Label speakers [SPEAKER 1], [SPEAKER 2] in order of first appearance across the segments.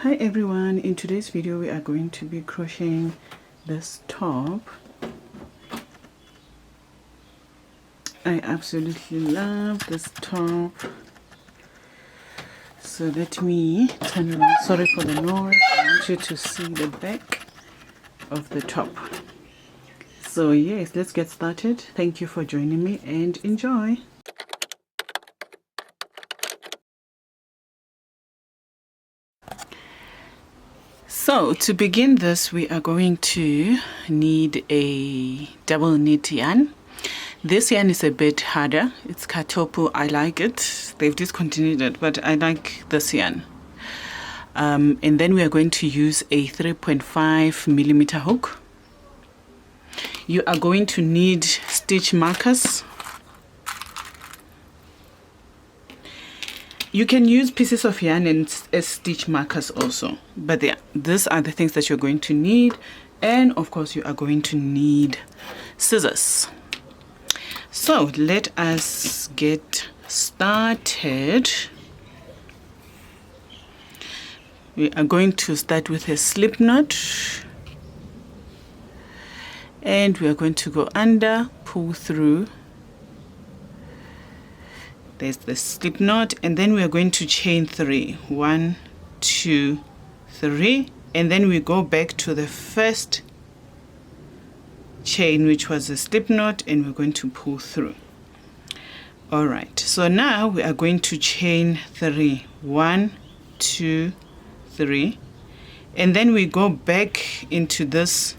[SPEAKER 1] Hi everyone, in today's video we are going to be crocheting this top. I absolutely love this top. So let me turn around. Sorry for the noise. I want you to see the back of the top. So yes, let's get started. Thank you for joining me and enjoy. So to begin this, we are going to need a double knit yarn. This yarn is a bit harder. It's Kartopu. I like it. They've discontinued it, but I like this yarn. And then we are going to use a 3.5 millimeter hook. You are going to need stitch markers. You can use pieces of yarn and as stitch markers also, but yeah, these are the things that you're going to need. And of course you are going to need scissors. So let us get started. We are going to start with a slip knot, and we are going to go under, pull through. There's the slip knot, and then we are going to chain 3. 1, 2, 3, and then we go back to the first chain, which was a slip knot, and we're going to pull through. All right, so now we are going to chain 3. 1, 2, 3, and then we go back into this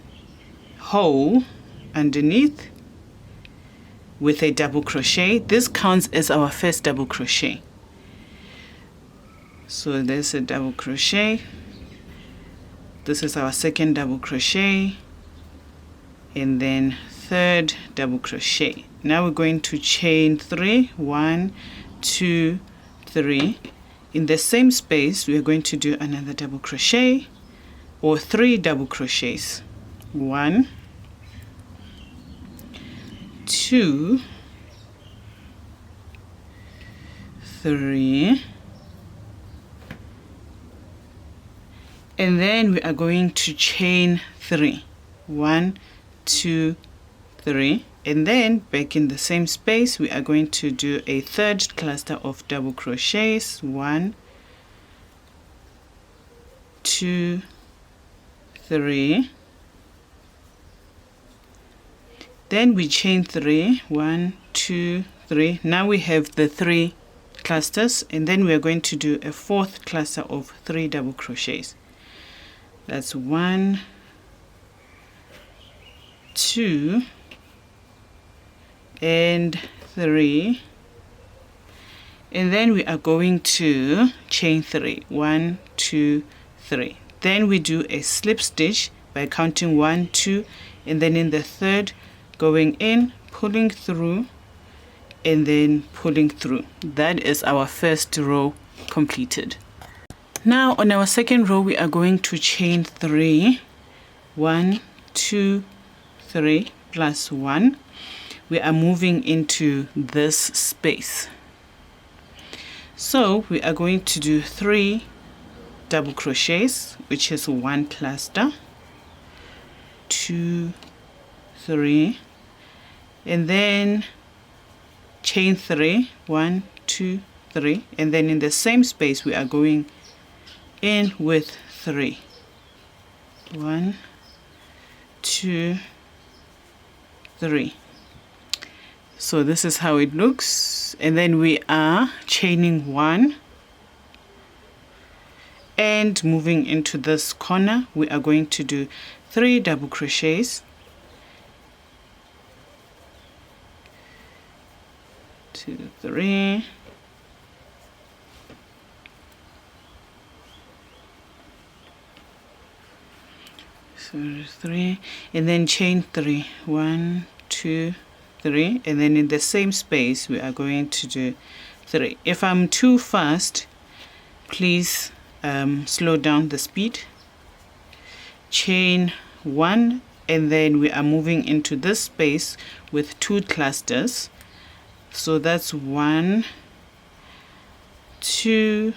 [SPEAKER 1] hole underneath with a double crochet. This counts as our first double crochet. So there's a double crochet. This is our second double crochet, and then third double crochet. Now we're going to chain 3. 1, 2, 3. In the same space we are going to do another double crochet, or 3 double crochets. 1, 2, 3, and then we are going to chain 3. 1, 2, 3, and then back in the same space we are going to do a third cluster of double crochets. 1, 2, 3. Then we chain 3. 1, 2, 3. Now we have the 3 clusters, and then we are going to do a fourth cluster of 3 double crochets. That's 1, 2, and 3. And then we are going to chain 3. 1, 2, 3. Then we do a slip stitch by counting 1, 2, and then in the third, going in, pulling through, and then pulling through. That is our first row completed. Now on our second row we are going to chain 3. 1, 2, 3 plus 1. We are moving into this space. So we are going to do 3 double crochets, which is 1 cluster, 2, 3, and then chain 3. 1, 2, 3, and then in the same space we are going in with 3. 1, 2, 3. So this is how it looks, and then we are chaining 1 and moving into this corner. We are going to do 3 double crochets, 2, 3, so 3, and then chain 3. 1, 2, 3, and then in the same space we are going to do 3. If I'm too fast, please slow down the speed. Chain 1, and then we are moving into this space with 2 clusters. So that's 1, 2,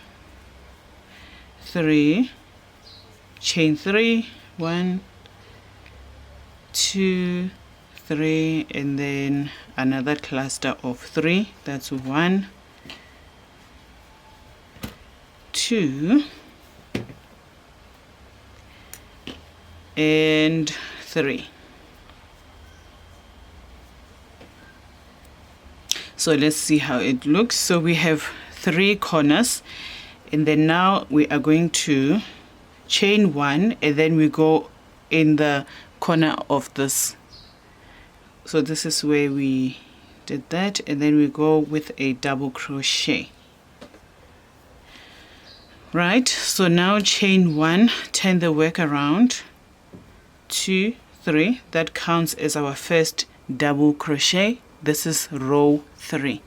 [SPEAKER 1] 3, chain 3, 1, 2, 3, and then another cluster of 3. That's 1, 2, and 3. So let's see how it looks. So we have 3 corners, and then now we are going to chain 1, and then we go in the corner of this. So this is where we did that, and then we go with a double crochet. Right, so now chain 1, turn the work around, 2, 3, that counts as our first double crochet. This is row 3,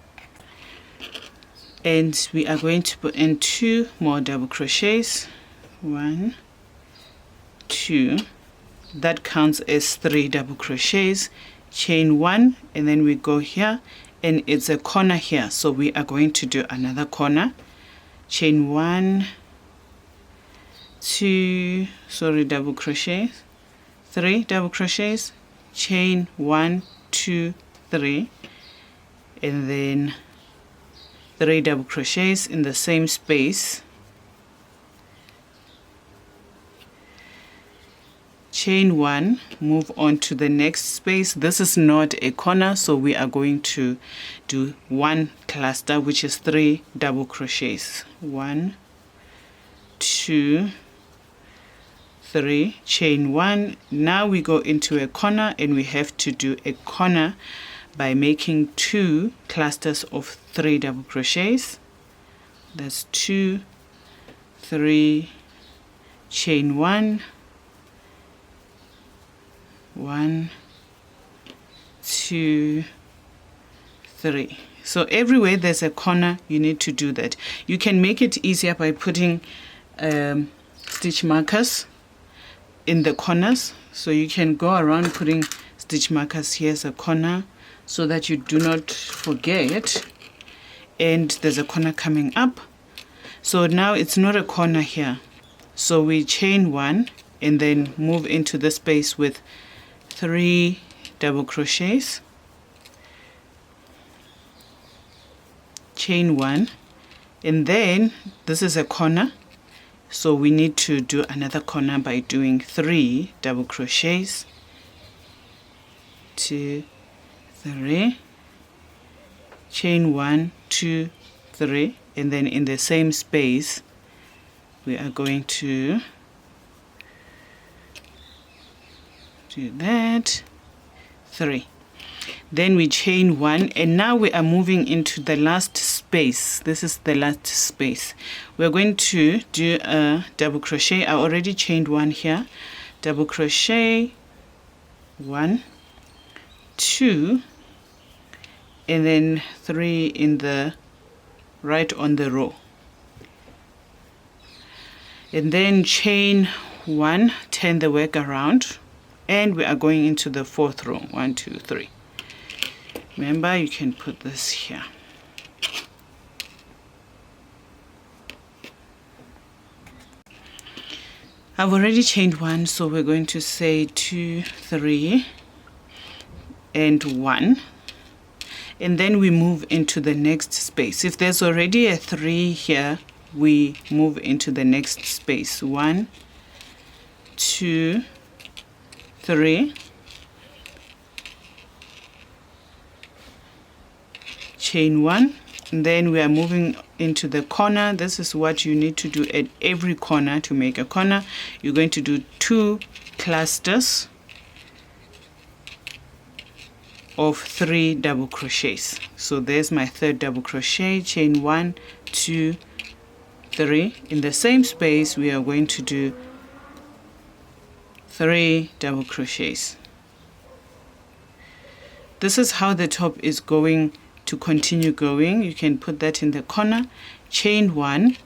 [SPEAKER 1] and we are going to put in 2 more double crochets, 1, 2, that counts as 3 double crochets, chain 1, and then we go here, and it's a corner here, so we are going to do another corner, chain 1, 2, double crochets, 3 double crochets, chain 1, 2, 3, and then 3 double crochets in the same space, chain 1, move on to the next space. This is not a corner, so we are going to do 1 cluster, which is 3 double crochets, 1, 2, 3, chain 1. Now we go into a corner, and we have to do a corner by making 2 clusters of 3 double crochets. That's 2, 3, chain 1, 1, 2, 3. So everywhere there's a corner, you need to do that. You can make it easier by putting stitch markers in the corners. So you can go around putting stitch markers. Here's a corner, so that you do not forget, and there's a corner coming up. So now it's not a corner here, so we chain 1 and then move into the space with 3 double crochets, chain 1, and then this is a corner, so we need to do another corner by doing 3 double crochets, 2, 3, chain 1, 2, 3, and then in the same space we are going to do that, 3. Then we chain 1, and now we are moving into the last space. This is the last space. We're going to do a double crochet. I already chained 1 here, double crochet, 1, 2, and then 3 in the right on the row, and then chain 1, turn the work around, and we are going into the 4th row, 1, 2, 3. Remember, you can put this here. I've already chained 1, so we're going to say 2, 3, and 1. And then we move into the next space. If there's already a 3 here, we move into the next space. 1, 2, 3, chain 1, and then we are moving into the corner. This is what you need to do at every corner to make a corner. You're going to do 2 clusters of 3 double crochets. So there's my 3rd double crochet, chain 1, 2, 3. In the same space we are going to do 3 double crochets. This is how the top is going to continue going. You can put that in the corner, chain 1.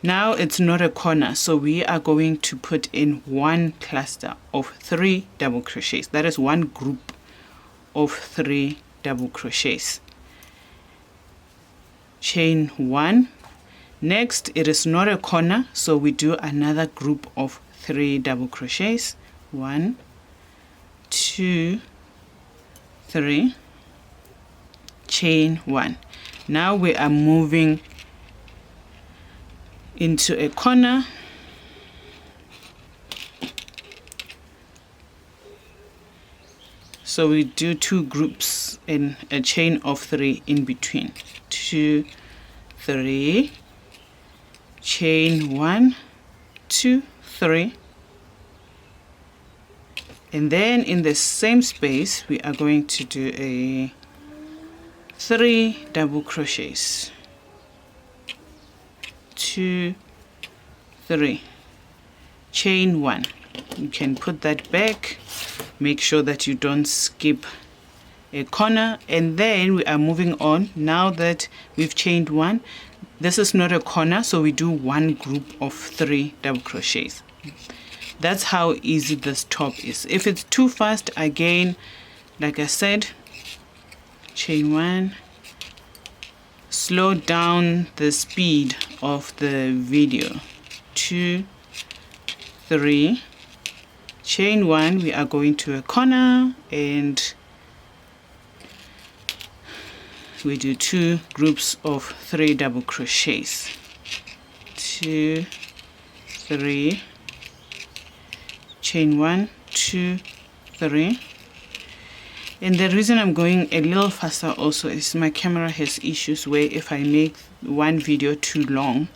[SPEAKER 1] Now it's not a corner, so we are going to put in 1 cluster of 3 double crochets. That is 1 group of 3 double crochets. Chain 1, Next, it is not a corner, so we do another group of 3 double crochets. 1, 2, 3, chain 1. Now we are moving into a corner. So we do 2 groups in a chain of 3 in between. 2, 3, chain 1, 2, 3, and then in the same space we are going to do a 3 double crochets. 2, 3, chain 1. You can put that back, make sure that you don't skip a corner, and then we are moving on. Now that we've chained 1, this is not a corner, so we do 1 group of 3 double crochets. That's how easy this top is. If it's too fast, again, like I said, chain 1, slow down the speed of the video. 2, 3, chain 1. We are going to a corner and we do 2 groups of 3 double crochets. 2, 3, chain 1, 2, 3. And the reason I'm going a little faster also is my camera has issues where if I make one video too long,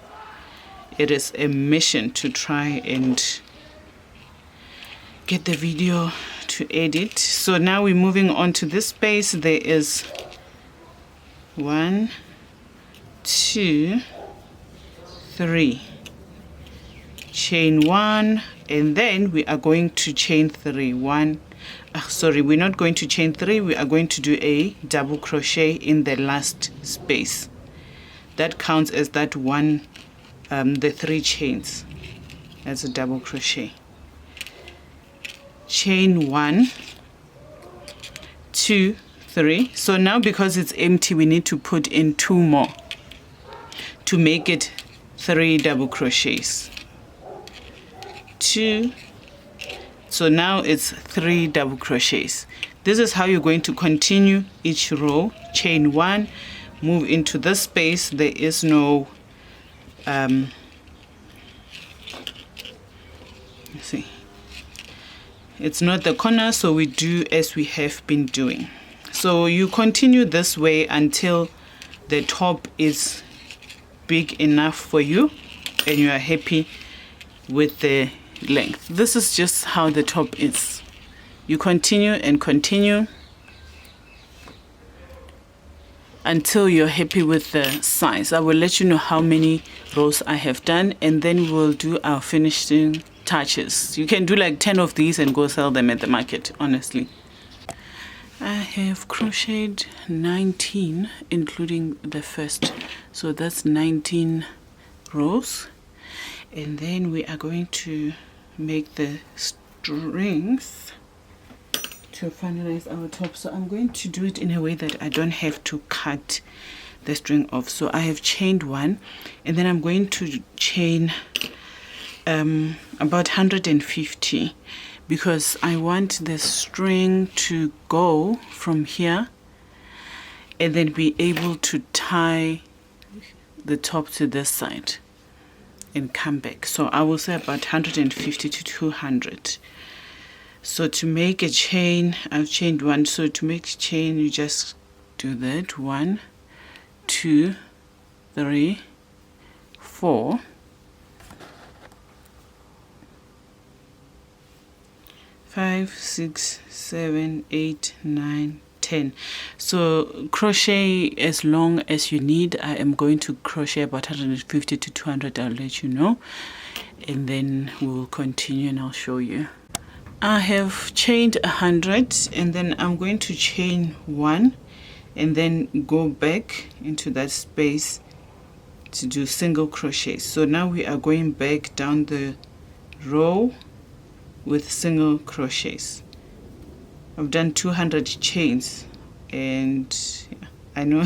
[SPEAKER 1] it is a mission to try and get the video to edit. So now we're moving on to this space. There is 1, 2, 3, chain 1, and then we are going to chain 3. We're not going to chain 3, we are going to do a double crochet in the last space. That counts as that one, the 3 chains as a double crochet. Chain 1, 2, 3. So now because it's empty, we need to put in 2 more to make it 3 double crochets. 2. So now it's 3 double crochets. This is how you're going to continue each row. Chain 1, move into this space. There is no let's see, it's not the corner, so we do as we have been doing. So you continue this way until the top is big enough for you and you are happy with the length. This is just how the top is. You continue and continue until you're happy with the size. I will let you know how many rows I have done, and then we'll do our finishing touches. You can do like 10 of these and go sell them at the market, honestly. I have crocheted 19 including the first, so that's 19 rows, and then we are going to make the strings to finalize our top. So I'm going to do it in a way that I don't have to cut the string off. So I have chained 1, and then I'm going to chain about 150 because I want the string to go from here and then be able to tie the top to this side and come back. So I will say about 150 to 200. So to make a chain, I've chained 1. So to make a chain, you just do that. 1, 2, 3, 4, 5, 6, 7, 8, 9, 10. So crochet as long as you need. I am going to crochet about 150 to 200. I'll let you know, and then we'll continue and I'll show you. I have chained 100, and then I'm going to chain 1 and then go back into that space to do single crochet. So now we are going back down the row with single crochets. I've done 200 chains, and yeah, I know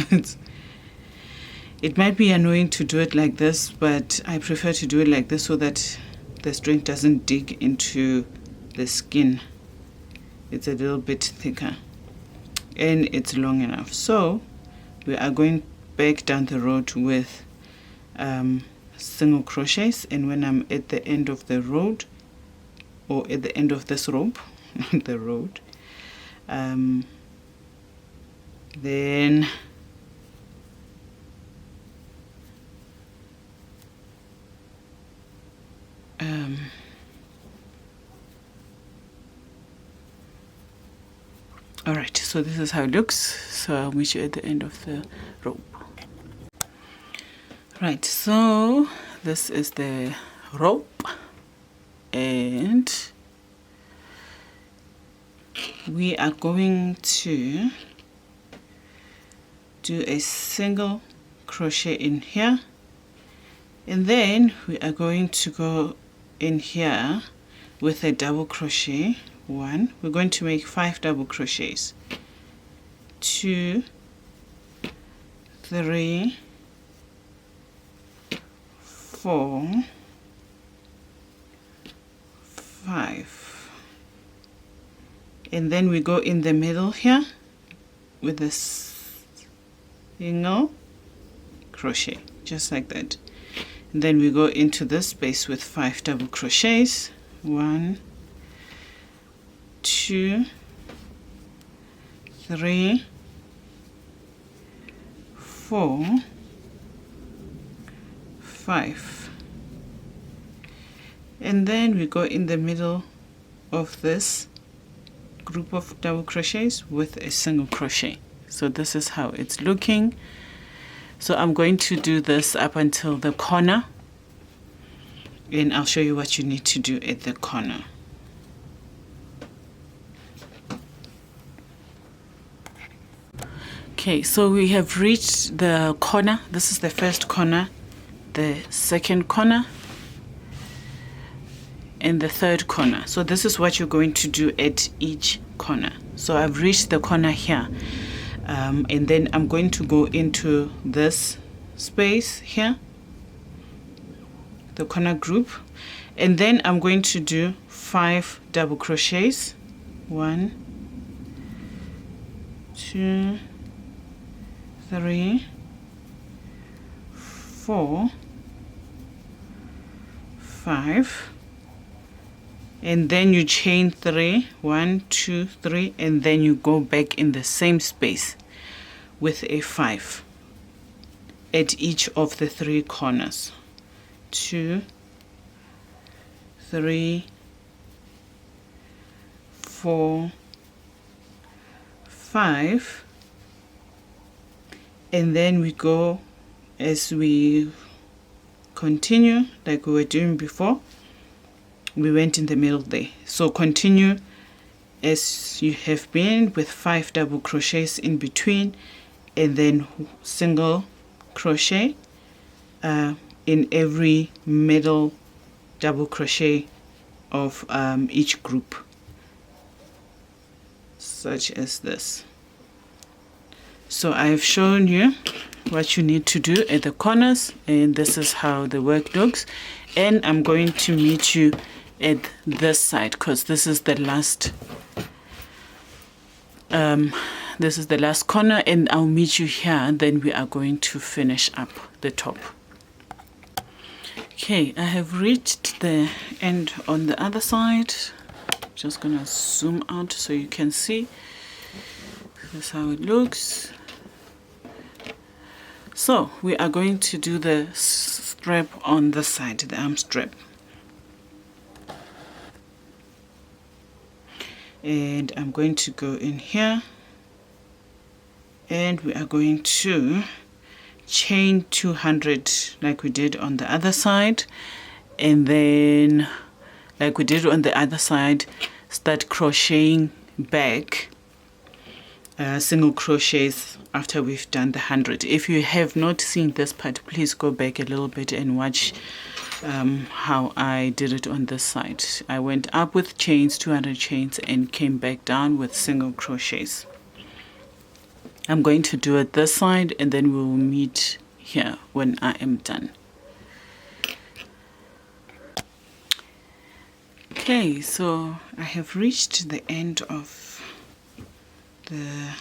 [SPEAKER 1] It might be annoying to do it like this, but I prefer to do it like this so that the string doesn't dig into the skin. It's a little bit thicker and it's long enough. So we are going back down the road with single crochets, and when I'm at the end of the road, or at the end of this rope, the road, then all right, so this is how it looks. So I'll meet you at the end of the rope. Right, so this is the rope, and we are going to do a single crochet in here, and then we are going to go in here with a double crochet. One, we're going to make 5 double crochets. 2, 3, 4, 5, and then we go in the middle here with a single crochet, just like that. And then we go into this space with 5 double crochets. 1, 2, 3, 4, 5, and then we go in the middle of this group of double crochets with a single crochet. So this is how it's looking. So I'm going to do this up until the corner, and I'll show you what you need to do at the corner. Okay, so we have reached the corner. This is the first corner, the second corner, and the third corner. So this is what you're going to do at each corner. So I've reached the corner here, and then I'm going to go into this space here, the corner group, and then I'm going to do 5 double crochets. 1, 2, 3, 4, 5, and then you chain 3, 1, 2, 3, and then you go back in the same space with a 5 at each of the 3 corners. 2, 3, 4, 5, and then we go as we continue like we were doing before. We went in the middle there, so continue as you have been with 5 double crochets in between, and then single crochet in every middle double crochet of each group, such as this. So I've shown you what you need to do at the corners, and this is how the work looks. And I'm going to meet you at this side because this is the last corner, and I'll meet you here. Then we are going to finish up the top. Okay, I have reached the end on the other side. Just gonna zoom out so you can see. This is how it looks. So we are going to do the strap on the side, the arm strap. And I'm going to go in here, and we are going to chain 200 like we did on the other side, and then like we did on the other side, start crocheting back single crochets after we've done the 100. If you have not seen this part, please go back a little bit and watch how I did it on this side. I went up with chains, 200 chains, and came back down with single crochets. I'm going to do it this side, and then we'll meet here when I am done. Okay, so I have reached the end of the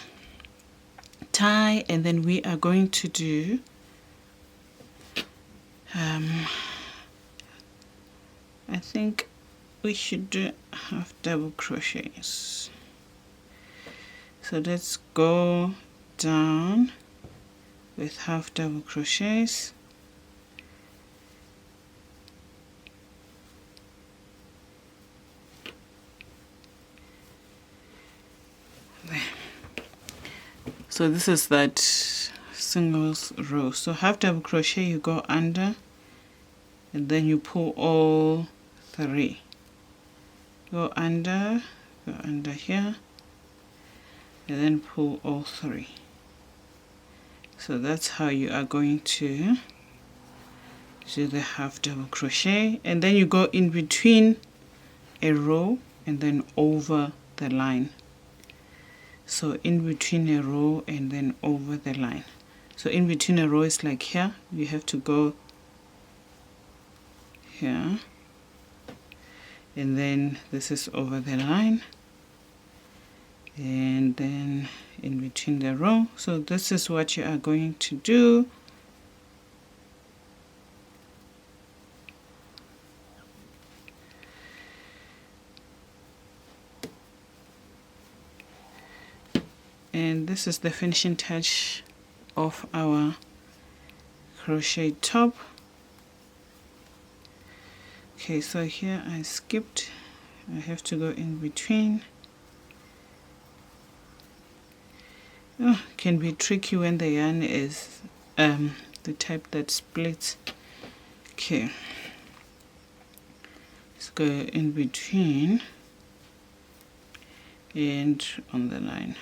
[SPEAKER 1] tie, and then we are going to do I think we should do half double crochets. So let's go down with half double crochets. There. So this is that singles row. So half double crochet, you go under, and then you pull all 3. Go under here, and then pull all 3. So that's how you are going to do the half double crochet, and then you go in between a row and then over the line. So in between a row and then over the line. So in between a row is like here, you have to go here, and then this is over the line, and then in between the row. So this is what you are going to do. And this is the finishing touch of our crochet top. Okay, so here I skipped. I have to go in between. Oh, can be tricky when the yarn is the type that splits. Okay, let's go in between and on the line.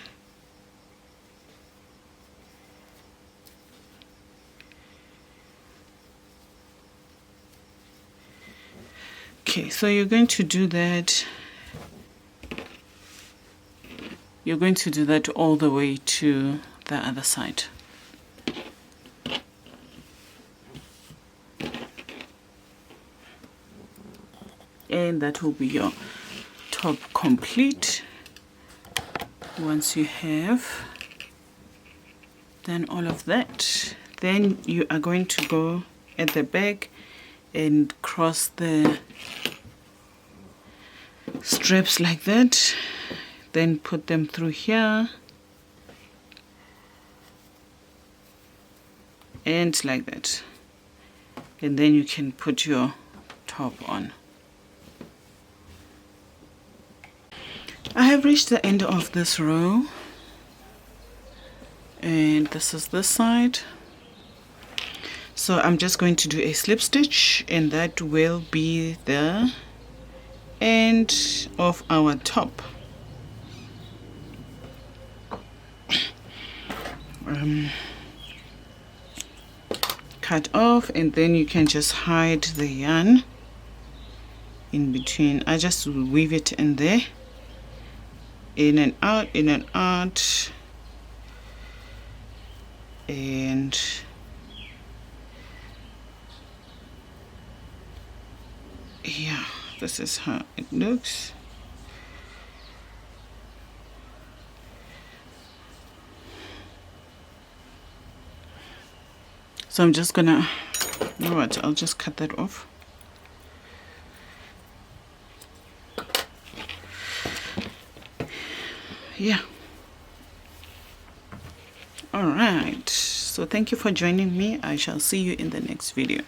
[SPEAKER 1] Okay, so you're going to do that. You're going to do that all the way to the other side. And that will be your top complete. Once you have done all of that, then you are going to go at the back and cross the strips like that, then put them through here and like that, and then you can put your top on. I have reached the end of this row, and this is this side. So I'm just going to do a slip stitch, and that will be the end of our top. Cut off, and then you can just hide the yarn in between. I just weave it in there, in and out, in and out, and yeah, this is how it looks. So I'm just gonna, you know what, I'll just cut that off. Yeah. All right, so thank you for joining me. I shall see you in the next video.